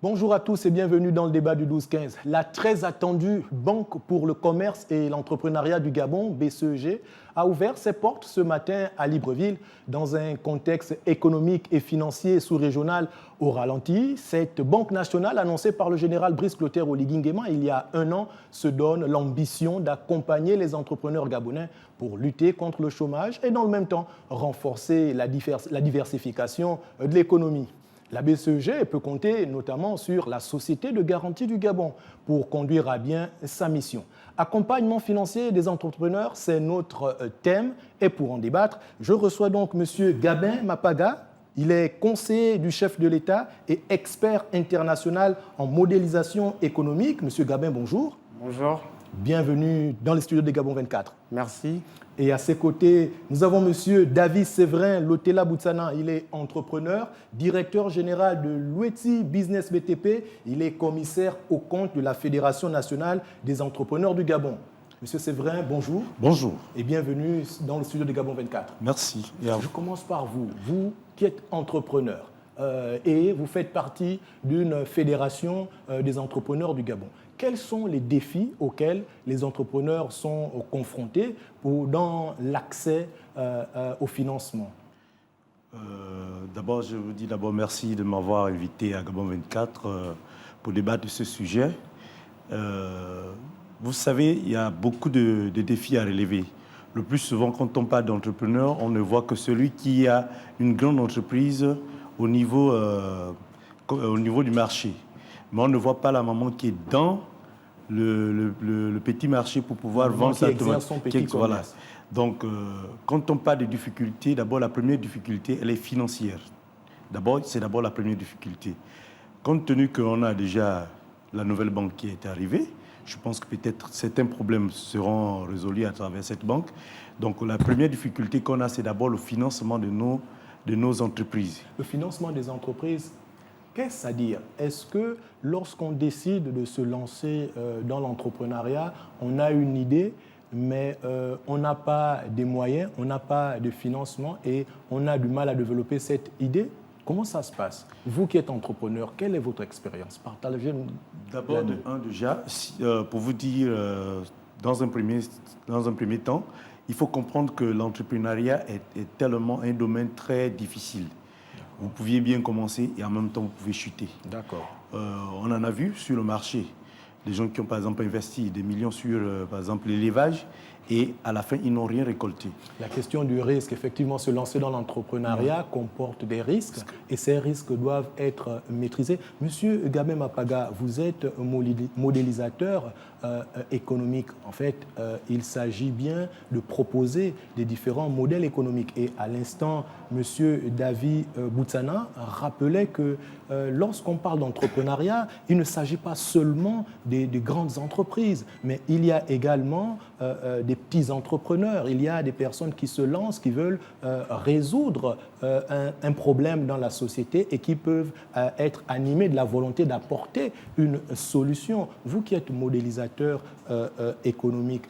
Bonjour à tous et bienvenue dans le débat du 12-15. La très attendue Banque pour le commerce et l'entrepreneuriat du Gabon, BCEG, a ouvert ses portes ce matin à Libreville dans un contexte économique et financier sous-régional au ralenti. Cette banque nationale, annoncée par le général Brice Clotaire Oligui Nguema il y a un an, se donne l'ambition d'accompagner les entrepreneurs gabonais pour lutter contre le chômage et dans le même temps renforcer la diversification de l'économie. La BCEG peut compter notamment sur la Société de garantie du Gabon pour conduire à bien sa mission. Accompagnement financier des entrepreneurs, c'est notre thème. Et pour en débattre, je reçois donc M. Gabin Mapaga. Il est conseiller du chef de l'État et expert international en modélisation économique. M. Gabin, bonjour. Bonjour. Bienvenue dans les studios de Gabon 24. Merci. Et à ses côtés, nous avons M. David Séverin Lotela Boutsana. Il est entrepreneur, directeur général de l'Oueti Business BTP. Il est commissaire aux comptes de la Fédération nationale des entrepreneurs du Gabon. Monsieur Séverin, bonjour. Bonjour. Et bienvenue dans le studio de Gabon 24. Merci. Je commence par vous. Vous qui êtes entrepreneur et vous faites partie d'une fédération des entrepreneurs du Gabon. Quels sont les défis auxquels les entrepreneurs sont confrontés dans l'accès au financement? D'abord, je vous dis merci de m'avoir invité à Gabon 24 pour débattre de ce sujet. Vous savez, il y a beaucoup de défis à relever. Le plus souvent, quand on parle d'entrepreneur, on ne voit que celui qui a une grande entreprise au niveau du marché. Mais on ne voit pas la maman qui est dans le petit marché pour pouvoir vendre sa tomate. Voilà. Donc, quand on parle de difficultés, d'abord, la première difficulté, elle est financière. C'est d'abord la première difficulté. Compte tenu qu'on a déjà la nouvelle banque qui est arrivée, je pense que peut-être certains problèmes seront résolus à travers cette banque. Donc, la première difficulté qu'on a, c'est d'abord le financement de nos entreprises. Le financement des entreprises, qu'est-ce à dire? Est-ce que lorsqu'on décide de se lancer dans l'entrepreneuriat, on a une idée, mais on n'a pas des moyens, on n'a pas de financement et on a du mal à développer cette idée? Comment ça se passe? Vous qui êtes entrepreneur, quelle est votre expérience? Partagez-nous. D'abord, déjà, pour vous dire, dans un premier temps, il faut comprendre que l'entrepreneuriat est tellement un domaine très difficile. Vous pouviez bien commencer et en même temps, vous pouvez chuter. D'accord. On en a vu sur le marché. Les gens qui ont, par exemple, investi des millions sur, par exemple, l'élevage et à la fin, ils n'ont rien récolté. La question du risque, effectivement, se lancer dans l'entrepreneuriat comporte des risques et ces risques doivent être maîtrisés. Monsieur Gabin Mapaga, vous êtes modélisateur économique. En fait, il s'agit bien de proposer des différents modèles économiques. Et à l'instant, monsieur David Boutsana rappelait que lorsqu'on parle d'entrepreneuriat, il ne s'agit pas seulement des grandes entreprises, mais il y a également des petits entrepreneurs. Il y a des personnes qui se lancent, qui veulent résoudre un problème dans la société et qui peuvent être animés de la volonté d'apporter une solution. Vous qui êtes modélisateur économique,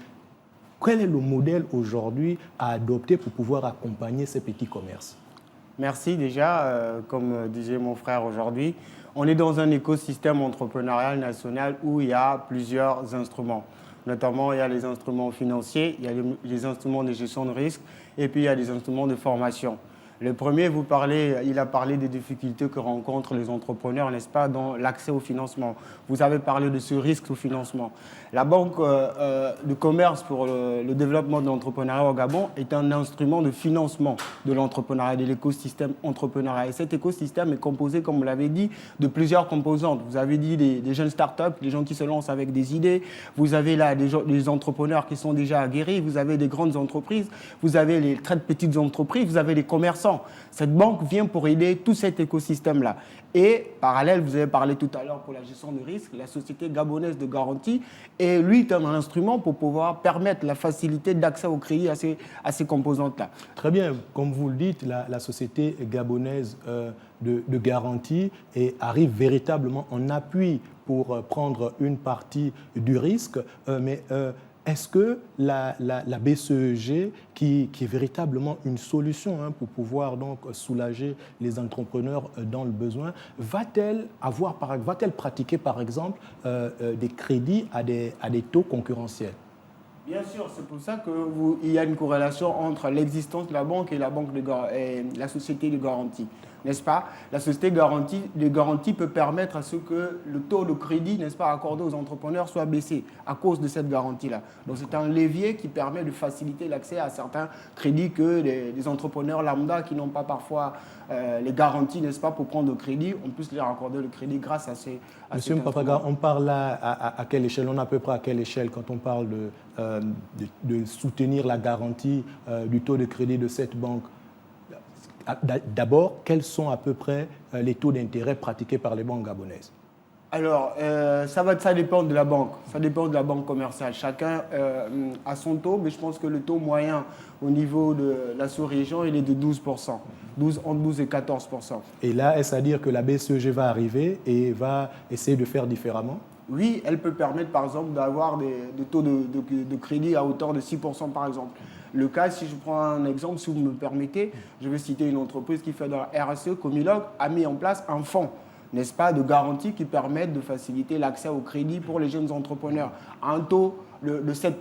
quel est le modèle aujourd'hui à adopter pour pouvoir accompagner ces petits commerces? Merci déjà. Comme disait mon frère aujourd'hui, on est dans un écosystème entrepreneurial national où il y a plusieurs instruments. Notamment, il y a les instruments financiers, il y a les instruments de gestion de risque et puis il y a des instruments de formation. Le premier, il a parlé des difficultés que rencontrent les entrepreneurs, n'est-ce pas, dans l'accès au financement. Vous avez parlé de ce risque au financement. La Banque de commerce pour le développement de l'entrepreneuriat au Gabon est un instrument de financement de l'entrepreneuriat, de l'écosystème entrepreneurial. Et cet écosystème est composé, comme vous l'avez dit, de plusieurs composantes. Vous avez dit des jeunes startups, des gens qui se lancent avec des idées. Vous avez là des entrepreneurs qui sont déjà aguerris. Vous avez des grandes entreprises. Vous avez les très petites entreprises. Vous avez les commerçants. Cette banque vient pour aider tout cet écosystème-là. Et parallèle, vous avez parlé tout à l'heure pour la gestion de risque, la Société gabonaise de garantie, et lui est un instrument pour pouvoir permettre la facilité d'accès au crédit à ces composantes-là. Très bien, comme vous le dites, la Société gabonaise de garantie arrive véritablement en appui pour prendre une partie du risque, mais est-ce que la BCEG, qui est véritablement une solution pour pouvoir donc soulager les entrepreneurs dans le besoin, va-t-elle pratiquer par exemple des crédits à des taux concurrentiels? Bien sûr, c'est pour ça qu'il y a une corrélation entre l'existence de la banque et la société de garantie. N'est-ce pas? La société de garantie peut permettre à ce que le taux de crédit, n'est-ce pas, accordé aux entrepreneurs soit baissé à cause de cette garantie-là. Donc c'est un levier qui permet de faciliter l'accès à certains crédits que les entrepreneurs lambda qui n'ont pas parfois les garanties, n'est-ce pas, pour prendre le crédit, on puisse leur accorder le crédit grâce à ces... Monsieur Mpapaga, on parle là à quelle échelle? On est à peu près à quelle échelle quand on parle de soutenir la garantie du taux de crédit de cette banque? D'abord, quels sont à peu près les taux d'intérêt pratiqués par les banques gabonaises? Alors, ça dépend de la banque. Ça dépend de la banque commerciale. Chacun a son taux, mais je pense que le taux moyen au niveau de la sous-région, il est de 12%. Entre 12 et 14%. Et là, est-ce à dire que la BCEG va arriver et va essayer de faire différemment? Oui, elle peut permettre, par exemple, d'avoir des taux de crédit à hauteur de 6%, par exemple. Le cas, si je prends un exemple, si vous me permettez, je vais citer une entreprise qui fait dans la RSE, Comilog, a mis en place un fonds, n'est-ce pas, de garantie qui permettent de faciliter l'accès au crédit pour les jeunes entrepreneurs à un taux de 7%,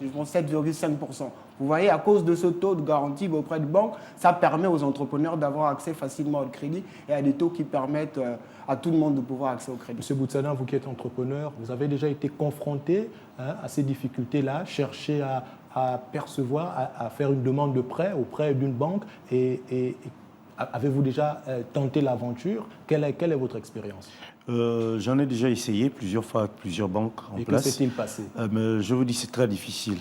je pense 7,5%. Vous voyez, à cause de ce taux de garantie auprès de banques, ça permet aux entrepreneurs d'avoir accès facilement au crédit et à des taux qui permettent à tout le monde de pouvoir accès au crédit. Monsieur Boutsana, vous qui êtes entrepreneur, vous avez déjà été confronté à ces difficultés-là, chercher à percevoir, à faire une demande de prêt auprès d'une banque et avez-vous déjà tenté l'aventure? Quelle est votre expérience? J'en ai déjà essayé plusieurs fois avec plusieurs banques en place. Et que s'est-il passé? Mais je vous dis, c'est très difficile.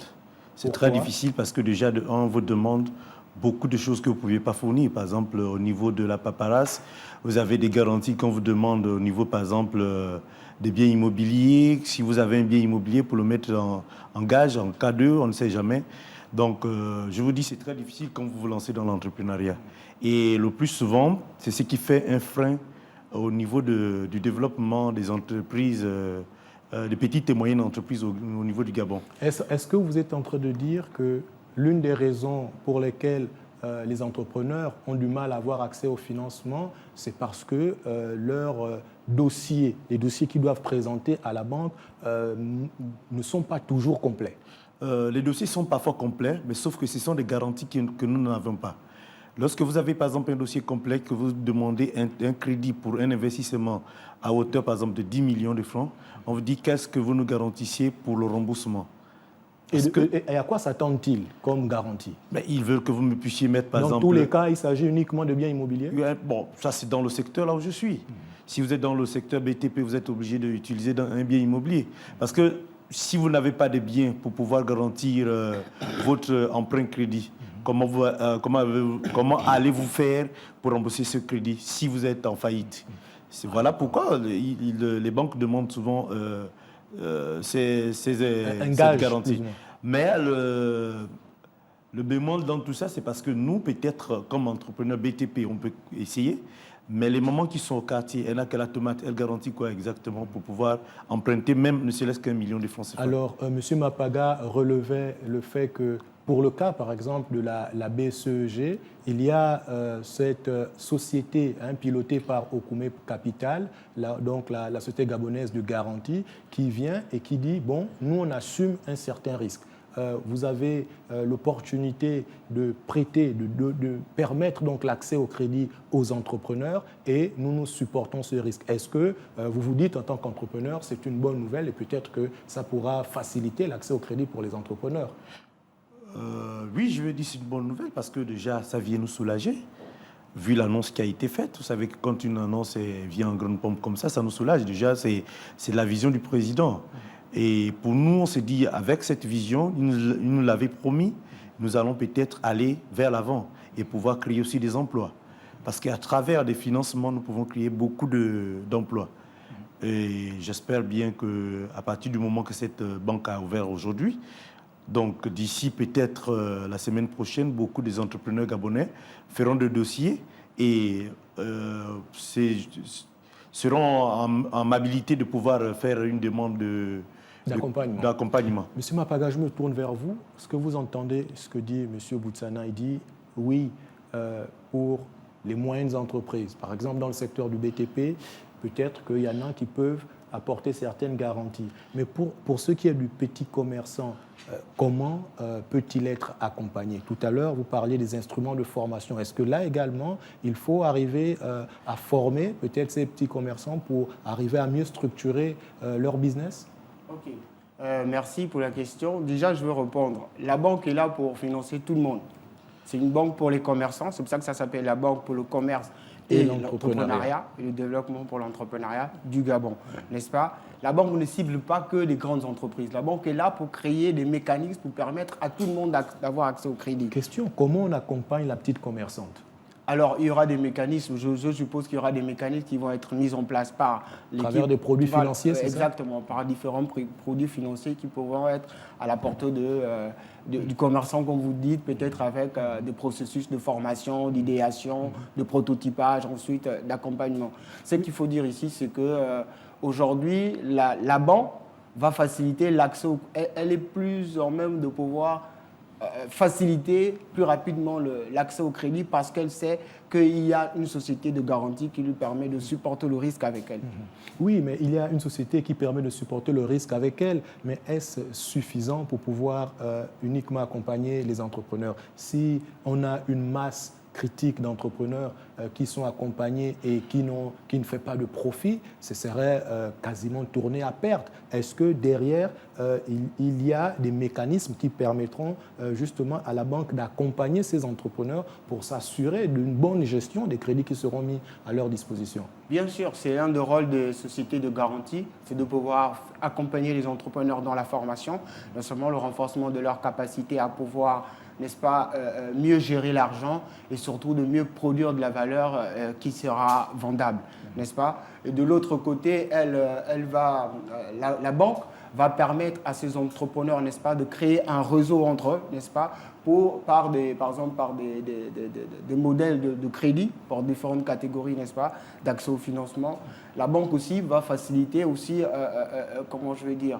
C'est Pourquoi? très difficile parce que déjà, on vous demande beaucoup de choses que vous ne pouviez pas fournir. Par exemple, au niveau de la paperasse, vous avez des garanties qu'on vous demande au niveau, par exemple, des biens immobiliers. Si vous avez un bien immobilier, pour le mettre en gage, en cas d'eux, on ne sait jamais. Donc, je vous dis, c'est très difficile quand vous vous lancez dans l'entrepreneuriat. Et le plus souvent, c'est ce qui fait un frein au niveau du développement des entreprises, des petites et moyennes entreprises au niveau du Gabon. Est-ce que vous êtes en train de dire que l'une des raisons pour lesquelles les entrepreneurs ont du mal à avoir accès au financement, c'est parce que leurs dossiers, les dossiers qu'ils doivent présenter à la banque ne sont pas toujours complets? Les dossiers sont parfois complets, mais sauf que ce sont des garanties que nous n'avons pas. Lorsque vous avez par exemple un dossier complet, que vous demandez un crédit pour un investissement à hauteur par exemple de 10 millions de francs, on vous dit qu'est-ce que vous nous garantissiez pour le remboursement. Et à quoi s'attendent-ils comme garantie? Ils veulent que vous me puissiez mettre par exemple... Dans tous les cas, il s'agit uniquement de biens immobiliers? Bon, ça c'est dans le secteur là où je suis. Si vous êtes dans le secteur BTP, vous êtes obligé d'utiliser un bien immobilier. Parce que si vous n'avez pas de biens pour pouvoir garantir votre emprunt crédit, comment allez-vous faire pour rembourser ce crédit si vous êtes en faillite? Voilà pourquoi les banques demandent souvent ces garanties. Mais le bémol dans tout ça, c'est parce que nous, peut-être, comme entrepreneurs BTP, on peut essayer, mais les mamans qui sont au quartier, elle n'a que la tomate, elle garantit quoi exactement pour pouvoir emprunter même ne serait-ce qu'un million de francs CFA. Alors, M. Mapaga relevait le fait que pour le cas, par exemple, de la BCEG, il y a cette société pilotée par Okume Capital, donc la société gabonaise de garantie, qui vient et qui dit, bon, nous, on assume un certain risque. Vous avez l'opportunité de prêter, de permettre donc l'accès au crédit aux entrepreneurs et nous supportons ce risque. Est-ce que vous vous dites en tant qu'entrepreneur, c'est une bonne nouvelle et peut-être que ça pourra faciliter l'accès au crédit pour les entrepreneurs? Oui, je veux dire c'est une bonne nouvelle parce que déjà, ça vient nous soulager. Vu l'annonce qui a été faite, vous savez que quand une annonce vient en grande pompe comme ça nous soulage. Déjà, c'est la vision du président. Et pour nous, on s'est dit, avec cette vision, il nous l'avait promis, nous allons peut-être aller vers l'avant et pouvoir créer aussi des emplois. Parce qu'à travers des financements, nous pouvons créer beaucoup d'emplois. Et j'espère bien qu'à partir du moment que cette banque a ouvert aujourd'hui, donc d'ici peut-être la semaine prochaine, beaucoup des entrepreneurs gabonais feront des dossiers et seront en habilité de pouvoir faire une demande d'accompagnement. Monsieur Mapaga, je me tourne vers vous. Est-ce que vous entendez ce que dit Monsieur Boutsana? Il dit oui, pour les moyennes entreprises. Par exemple, dans le secteur du BTP, peut-être qu'il y en a qui peuvent apporter certaines garanties. Mais pour ce qui est du petit commerçant, comment peut-il être accompagné? Tout à l'heure, vous parliez des instruments de formation. Est-ce que là également, il faut arriver à former peut-être ces petits commerçants pour arriver à mieux structurer leur business? Ok. Merci pour la question. Déjà, je veux répondre. La banque est là pour financer tout le monde. C'est une banque pour les commerçants. C'est pour ça que ça s'appelle la banque pour le commerce et l'entrepreneuriat et le développement pour l'entrepreneuriat du Gabon, n'est-ce pas? La banque ne cible pas que les grandes entreprises. La banque est là pour créer des mécanismes pour permettre à tout le monde d'avoir accès au crédit. Question, comment on accompagne la petite commerçante? Alors, il y aura des mécanismes, je suppose qu'il y aura des mécanismes qui vont être mis en place par l'équipe. À travers des produits financiers, c'est ça? Exactement, par différents produits financiers qui pourront être à la portée du commerçant, comme vous dites, peut-être avec des processus de formation, d'idéation, de prototypage, ensuite d'accompagnement. Ce qu'il faut dire ici, c'est qu'aujourd'hui, la banque va faciliter l'accès, elle est plus en même de pouvoir faciliter plus rapidement l'accès au crédit parce qu'elle sait qu'il y a une société de garantie qui lui permet de supporter le risque avec elle. Oui, mais il y a une société qui permet de supporter le risque avec elle, mais est-ce suffisant pour pouvoir uniquement accompagner les entrepreneurs? Si on a une masse critique d'entrepreneurs qui sont accompagnés et qui ne fait pas de profit, ce serait quasiment tourné à perte. Est-ce que derrière, il y a des mécanismes qui permettront justement à la banque d'accompagner ces entrepreneurs pour s'assurer d'une bonne gestion des crédits qui seront mis à leur disposition? Bien sûr, c'est un des rôles des sociétés de garantie, c'est de pouvoir accompagner les entrepreneurs dans la formation, non seulement le renforcement de leur capacité à pouvoir, n'est-ce pas, mieux gérer l'argent et surtout de mieux produire de la valeur qui sera vendable, n'est-ce pas? Et de l'autre côté, la banque va permettre à ces entrepreneurs, n'est-ce pas, de créer un réseau entre eux, n'est-ce pas, par exemple par des modèles de crédit pour différentes catégories, n'est-ce pas, d'accès au financement. La banque aussi va faciliter aussi, comment je vais dire,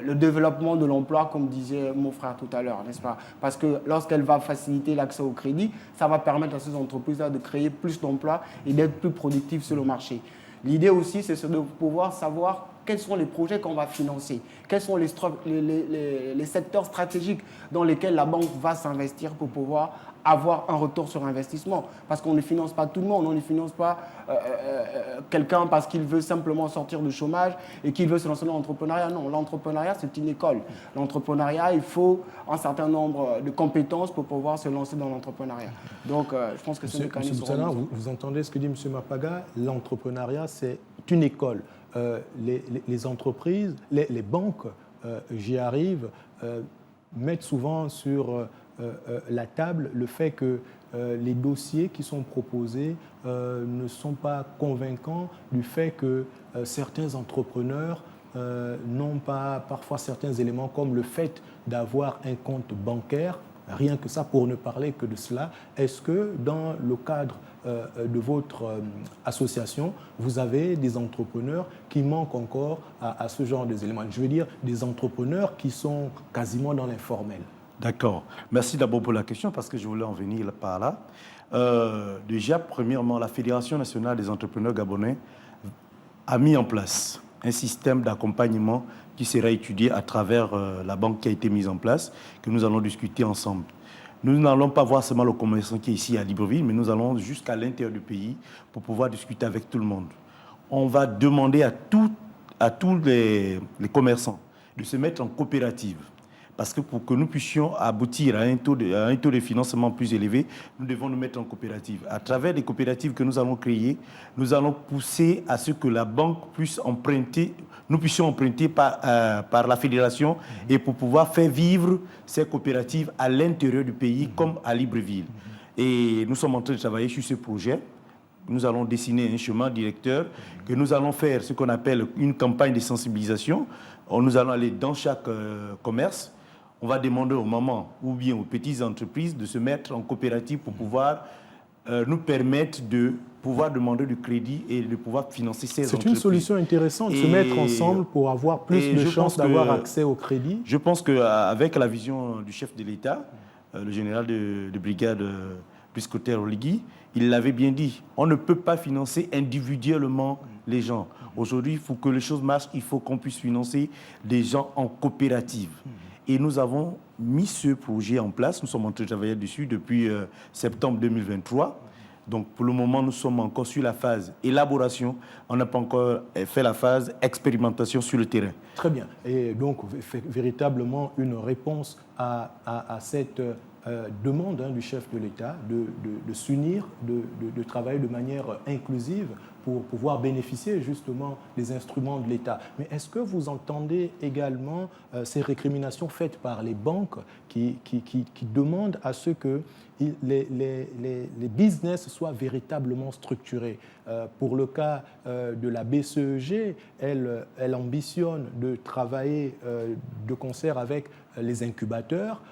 le développement de l'emploi, comme disait mon frère tout à l'heure, n'est-ce pas? Parce que lorsqu'elle va faciliter l'accès au crédit, ça va permettre à ces entreprises-là de créer plus d'emplois et d'être plus productives sur le marché. L'idée aussi, c'est de pouvoir savoir quels sont les projets qu'on va financer, quels sont les secteurs stratégiques dans lesquels la banque va s'investir pour pouvoir avoir un retour sur investissement. Parce qu'on ne finance pas tout le monde, on ne finance pas quelqu'un parce qu'il veut simplement sortir du chômage et qu'il veut se lancer dans l'entrepreneuriat. Non, l'entrepreneuriat, c'est une école. L'entrepreneuriat, il faut un certain nombre de compétences pour pouvoir se lancer dans l'entrepreneuriat. Donc, je pense que c'est un mécanisme. Monsieur Boutsana, vous entendez ce que dit M. Mapaga? L'entrepreneuriat, c'est une école. Les entreprises, les banques, j'y arrive, mettent souvent sur la table le fait que les dossiers qui sont proposés ne sont pas convaincants du fait que certains entrepreneurs n'ont pas parfois certains éléments comme le fait d'avoir un compte bancaire. Rien que ça, pour ne parler que de cela. Est-ce que dans le cadre de votre association, vous avez des entrepreneurs qui manquent encore à ce genre d'éléments? Je veux dire, des entrepreneurs qui sont quasiment dans l'informel. D'accord. Merci d'abord pour la question parce que je voulais en venir par là. Déjà, premièrement, la Fédération nationale des entrepreneurs gabonais a mis en place un système d'accompagnement qui sera étudié à travers la banque qui a été mise en place, que nous allons discuter ensemble. Nous n'allons pas voir seulement le commerçant qui est ici à Libreville, mais nous allons jusqu'à l'intérieur du pays pour pouvoir discuter avec tout le monde. On va demander à tous les commerçants de se mettre en coopérative. Parce que pour que nous puissions aboutir à un taux de financement plus élevé, nous devons nous mettre en coopérative. À travers les coopératives que nous allons créer, nous allons pousser à ce que la banque puisse emprunter, nous puissions emprunter par la fédération et pour pouvoir faire vivre ces coopératives à l'intérieur du pays comme à Libreville. Et nous sommes en train de travailler sur ce projet. Nous allons dessiner un chemin directeur, que nous allons faire ce qu'on appelle une campagne de sensibilisation. Nous allons aller dans chaque commerce. On va demander aux mamans ou bien aux petites entreprises de se mettre en coopérative pour pouvoir nous permettre de pouvoir demander du crédit et de pouvoir financer ces entreprises. C'est une solution intéressante, de se mettre ensemble pour avoir plus de chances d'avoir accès au crédit. Je pense qu'avec la vision du chef de l'État, le général de brigade Priscotter Oligui, il l'avait bien dit, on ne peut pas financer individuellement les gens. Aujourd'hui, pour que les choses marchent, il faut qu'on puisse financer des gens en coopérative. Et nous avons mis ce projet en place, nous sommes en train de travailler dessus depuis septembre 2023. Donc, pour le moment, nous sommes encore sur la phase élaboration. On n'a pas encore fait la phase expérimentation sur le terrain. Très bien. Et donc, véritablement, une réponse à cette demande du chef de l'État de s'unir, de travailler de manière inclusive pour pouvoir bénéficier justement des instruments de l'État. Mais est-ce que vous entendez également ces récriminations faites par les banques qui demandent à ce que les business soient véritablement structurés? Pour le cas de la BCEG, elle ambitionne de travailler de concert avec les incubateurs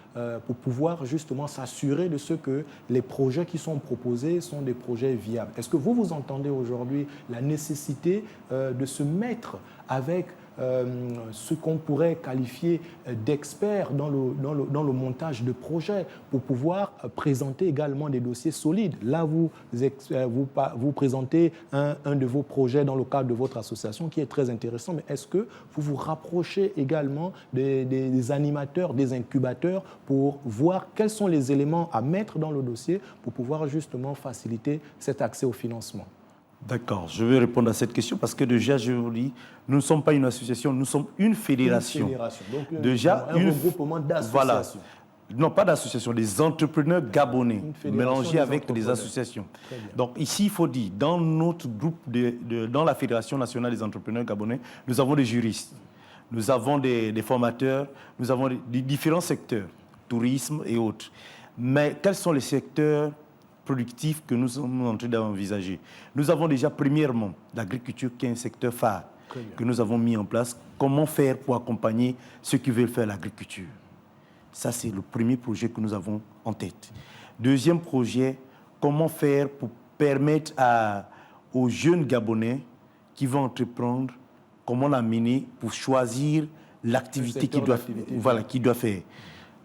pour pouvoir justement s'assurer de ce que les projets qui sont proposés sont des projets viables. Est-ce que vous entendez aujourd'hui la nécessité de se mettre avec ce qu'on pourrait qualifier d'experts dans le montage de projets pour pouvoir présenter également des dossiers solides? Là, vous présentez un de vos projets dans le cadre de votre association qui est très intéressant, mais est-ce que vous vous rapprochez également des animateurs, des incubateurs pour voir quels sont les éléments à mettre dans le dossier pour pouvoir justement faciliter cet accès au financement? D'accord, je vais répondre à cette question parce que déjà, je vous dis, nous ne sommes pas une association, nous sommes une fédération. Une fédération, donc déjà, un regroupement d'associations. Voilà. Non, pas d'associations, des entrepreneurs gabonais mélangés avec des associations. Donc ici, il faut dire, dans notre groupe, dans la Fédération nationale des entrepreneurs gabonais, nous avons des juristes, nous avons des formateurs, nous avons des différents secteurs, tourisme et autres. Mais quels sont les secteurs productifs que nous sommes en train d'envisager? Nous avons déjà, premièrement, l'agriculture qui est un secteur phare que nous avons mis en place. Comment faire pour accompagner ceux qui veulent faire l'agriculture? Ça, c'est le premier projet que nous avons en tête. Deuxième projet, comment faire pour permettre aux jeunes Gabonais qui vont entreprendre, comment l'amener pour choisir l'activité qu'ils doivent faire.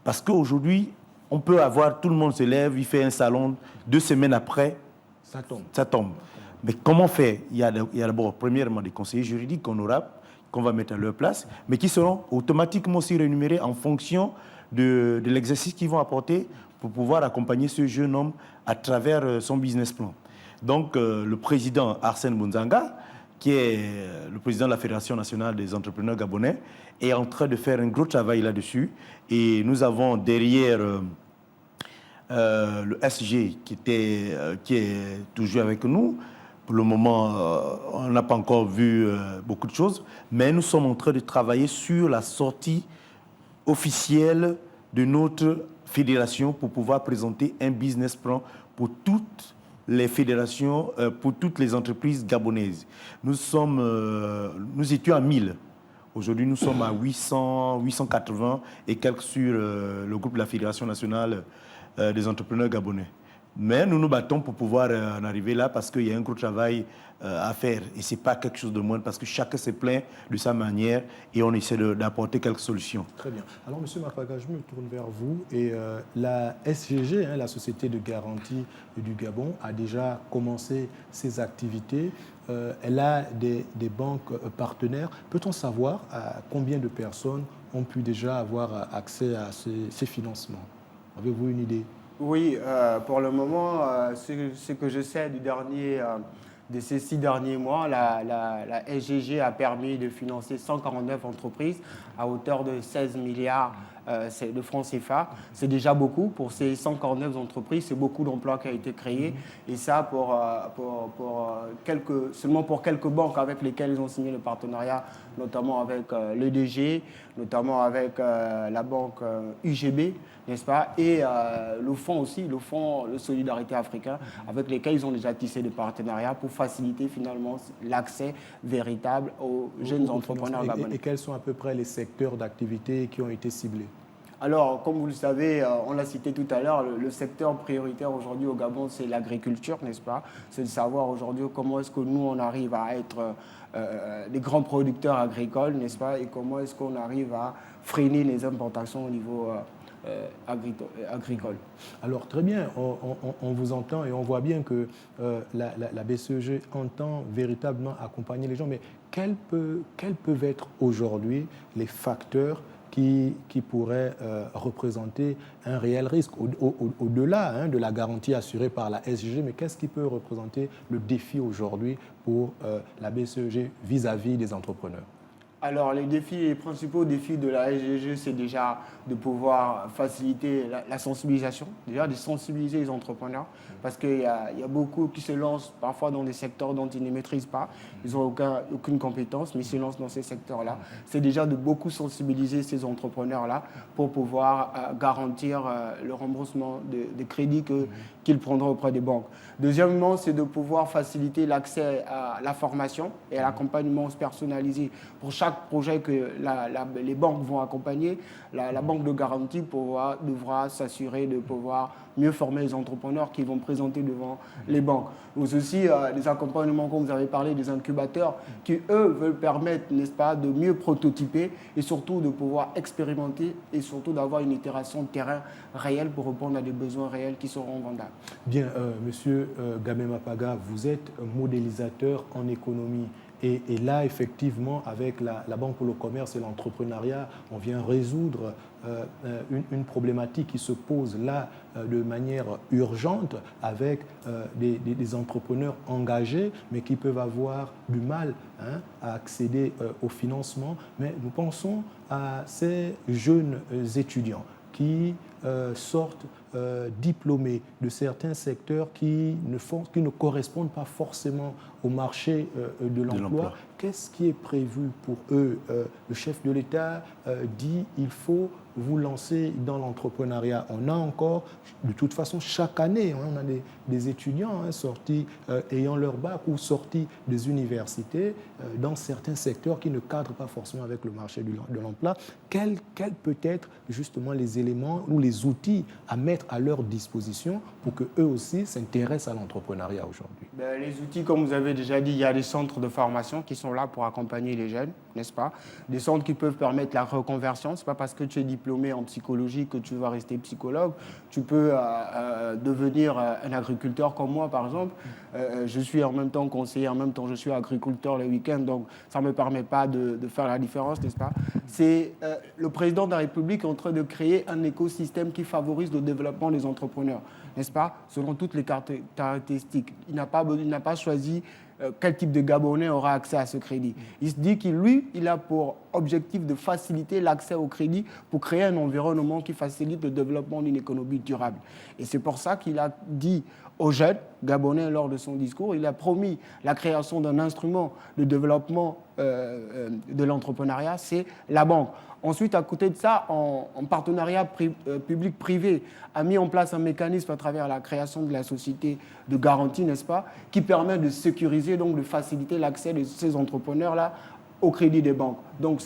Parce qu'aujourd'hui, on peut avoir, tout le monde se lève, il fait un salon, 2 semaines après, ça tombe. Mais comment faire? Il y a d'abord, premièrement, des conseillers juridiques qu'on va mettre à leur place, mais qui seront automatiquement aussi rémunérés en fonction de l'exercice qu'ils vont apporter pour pouvoir accompagner ce jeune homme à travers son business plan. Donc, le président Arsène Bounzanga, qui est le président de la Fédération nationale des entrepreneurs gabonais, est en train de faire un gros travail là-dessus. Et nous avons derrière le SG qui est toujours avec nous. Pour le moment, on n'a pas encore vu beaucoup de choses, mais nous sommes en train de travailler sur la sortie officielle de notre fédération pour pouvoir présenter un business plan pour toutes les fédérations, pour toutes les entreprises gabonaises. Nous étions à 1000. Aujourd'hui, nous sommes à 800, 880 et quelques sur le groupe de la Fédération nationale des entrepreneurs gabonais. Mais nous nous battons pour pouvoir en arriver là parce qu'il y a un gros travail à faire. Et ce n'est pas quelque chose de moindre parce que chacun se plaint de sa manière et on essaie d'apporter quelques solutions. Très bien. Alors, M. Mapaga, je me tourne vers vous. Et la SGG, la Société de garantie du Gabon, a déjà commencé ses activités. Elle a des banques partenaires. Peut-on savoir combien de personnes ont pu déjà avoir accès à ces financements? Avez-vous une idée? Oui, pour le moment, ce que je sais de ces 6 derniers mois, la SGG a permis de financer 149 entreprises à hauteur de 16 milliards de francs CFA. C'est déjà beaucoup pour ces 149 entreprises, c'est beaucoup d'emplois qui ont été créés. Et ça, seulement pour quelques banques avec lesquelles ils ont signé le partenariat, notamment avec l'EDG, notamment avec la banque UGB, n'est-ce pas, et le fonds aussi, le fonds de solidarité africain, avec lesquels ils ont déjà tissé des partenariats pour faciliter finalement l'accès véritable aux jeunes entrepreneurs gabonais. Et quels sont à peu près les secteurs d'activité qui ont été ciblés? Alors, comme vous le savez, on l'a cité tout à l'heure, le secteur prioritaire aujourd'hui au Gabon, c'est l'agriculture, n'est-ce pas? C'est de savoir aujourd'hui comment est-ce que nous, on arrive à être des grands producteurs agricoles, n'est-ce pas? Et comment est-ce qu'on arrive à freiner les importations au niveau agricole. Alors très bien, on vous entend et on voit bien que la BCEG entend véritablement accompagner les gens, mais quels peuvent être aujourd'hui les facteurs qui pourraient représenter un réel risque au-delà de la garantie assurée par la SGG, mais qu'est-ce qui peut représenter le défi aujourd'hui pour la BCEG vis-à-vis des entrepreneurs? Alors, les principaux défis de la SGG, c'est déjà de pouvoir faciliter la sensibilisation, déjà de sensibiliser les entrepreneurs, parce qu'il y a beaucoup qui se lancent parfois dans des secteurs dont ils ne maîtrisent pas, ils n'ont aucune compétence, mais ils se lancent dans ces secteurs-là. C'est déjà de beaucoup sensibiliser ces entrepreneurs-là pour pouvoir garantir le remboursement des crédits qu'ils prendront auprès des banques. Deuxièmement, c'est de pouvoir faciliter l'accès à la formation et à l'accompagnement personnalisé pour chaque projet que les banques vont accompagner. La banque de garantie devra s'assurer de pouvoir mieux former les entrepreneurs qui vont présenter devant les banques. Mais aussi des accompagnements, comme vous avez parlé, des incubateurs qui, eux, veulent permettre, n'est-ce pas, de mieux prototyper et surtout de pouvoir expérimenter et surtout d'avoir une itération de terrain réelle pour répondre à des besoins réels qui seront vendables. Bien, Monsieur Gamé Mapaga, vous êtes modélisateur en économie. Et là, effectivement, avec la Banque pour le commerce et l'entrepreneuriat, on vient résoudre une problématique qui se pose là de manière urgente avec des entrepreneurs engagés, mais qui peuvent avoir du mal à accéder au financement. Mais nous pensons à ces jeunes étudiants qui sortent diplômés de certains secteurs qui ne correspondent pas forcément au marché de l'emploi. Qu'est-ce qui est prévu pour eux? Le chef de l'État dit il faut vous lancer dans l'entrepreneuriat. On a encore, de toute façon, chaque année, on a des étudiants sortis ayant leur bac ou sortis des universités dans certains secteurs qui ne cadrent pas forcément avec le marché de l'emploi. Quels peuvent être justement les éléments ou les outils à mettre à leur disposition pour qu'eux aussi s'intéressent à l'entrepreneuriat aujourd'hui? Les outils, comme vous avez déjà dit, il y a des centres de formation qui sont là pour accompagner les jeunes, n'est-ce pas? Des centres qui peuvent permettre la reconversion. Ce n'est pas parce que tu es diplômé en psychologie que tu vas rester psychologue. Tu peux devenir un agriculteur comme moi, par exemple. Je suis en même temps conseiller, en même temps je suis agriculteur le week-end, donc ça ne me permet pas de faire la différence, n'est-ce pas? C'est le président de la République est en train de créer un écosystème qui favorise le développement des entrepreneurs, n'est-ce pas? Selon toutes les caractéristiques. Il n'a pas choisi quel type de Gabonais aura accès à ce crédit. Il se dit qu'il a pour objectif de faciliter l'accès au crédit pour créer un environnement qui facilite le développement d'une économie durable. Et c'est pour ça qu'il a dit aux jeunes Gabonais lors de son discours, il a promis la création d'un instrument de développement de l'entrepreneuriat, c'est la banque. Ensuite, à côté de ça, en partenariat public-privé, a mis en place un mécanisme à travers la création de la société de garantie, n'est-ce pas, qui permet de sécuriser, donc de faciliter l'accès de ces entrepreneurs-là au crédit des banques. Donc,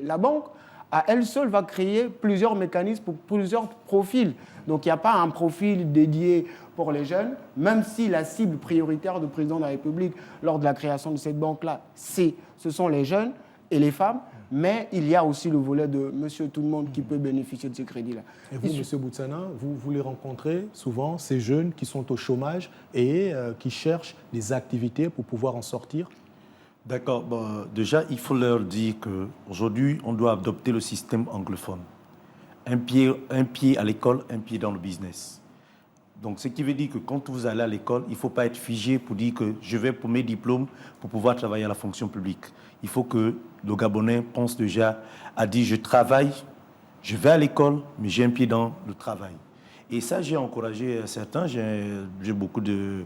la banque, à elle seule, va créer plusieurs mécanismes pour plusieurs profils. Donc, il n'y a pas un profil dédié pour les jeunes, même si la cible prioritaire du président de la République lors de la création de cette banque-là, ce sont les jeunes et les femmes. Mais il y a aussi le volet de monsieur tout le monde qui peut bénéficier de ce crédit-là. Et vous, monsieur Boutsana, vous les rencontrez souvent, ces jeunes qui sont au chômage et qui cherchent des activités pour pouvoir en sortir? D'accord. Bon, déjà, il faut leur dire qu'aujourd'hui, on doit adopter le système anglophone. Un pied à l'école, un pied dans le business. Donc, ce qui veut dire que quand vous allez à l'école, il ne faut pas être figé pour dire que je vais pour mes diplômes pour pouvoir travailler à la fonction publique. Il faut que le Gabonais pense déjà à dire je travaille, je vais à l'école, mais j'ai un pied dans le travail. Et ça, j'ai encouragé certains. J'ai beaucoup de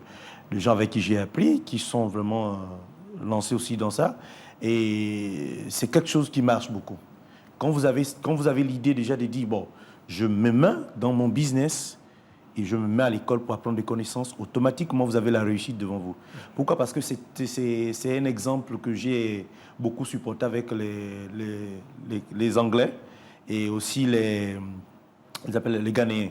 gens avec qui j'ai appris, qui sont vraiment lancés aussi dans ça. Et c'est quelque chose qui marche beaucoup. Quand vous avez l'idée déjà de dire, bon, je me mets dans mon business et je me mets à l'école pour apprendre des connaissances, automatiquement, vous avez la réussite devant vous. Pourquoi? Parce que c'est un exemple que j'ai beaucoup supporté avec les Anglais. et aussi ils appellent les Ghanéens.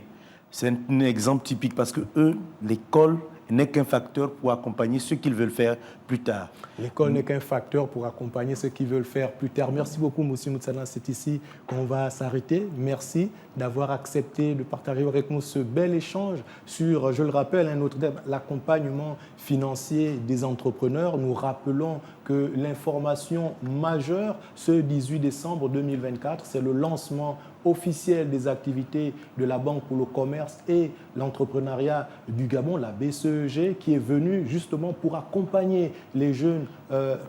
C'est un exemple typique parce que eux, l'école n'est qu'un facteur pour accompagner ceux qu'ils veulent faire plus tard. L'école n'est qu'un facteur pour accompagner ceux qui veulent faire plus tard. Merci beaucoup, M. Moutsana. C'est ici qu'on va s'arrêter. Merci d'avoir accepté de partager avec nous ce bel échange sur, je le rappelle, un autre thème, l'accompagnement financier des entrepreneurs. Nous rappelons que l'information majeure, ce 18 décembre 2024, c'est le lancement officiel des activités de la Banque pour le commerce et l'entrepreneuriat du Gabon, la BCEG, qui est venue justement pour accompagner les jeunes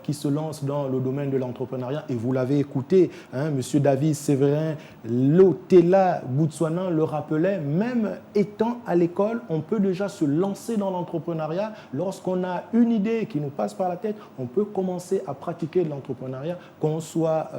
qui se lancent dans le domaine de l'entrepreneuriat. Et vous l'avez écouté, M. David Séverin Lotela Boutsoana le rappelait, même étant à l'école, on peut déjà se lancer dans l'entrepreneuriat. Lorsqu'on a une idée qui nous passe par la tête, on peut commencer à pratiquer de l'entrepreneuriat, qu'on soit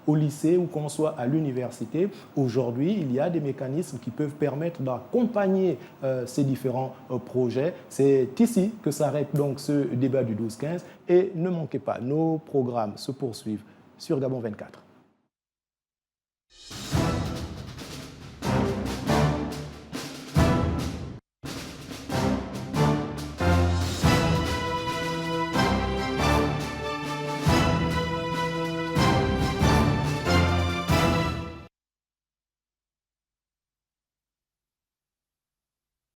au lycée ou qu'on soit à l'université. Aujourd'hui, il y a des mécanismes qui peuvent permettre d'accompagner ces différents projets. C'est ici que s'arrête donc ce débat du 12-15 et ne manquez pas, nos programmes se poursuivent sur Gabon 24.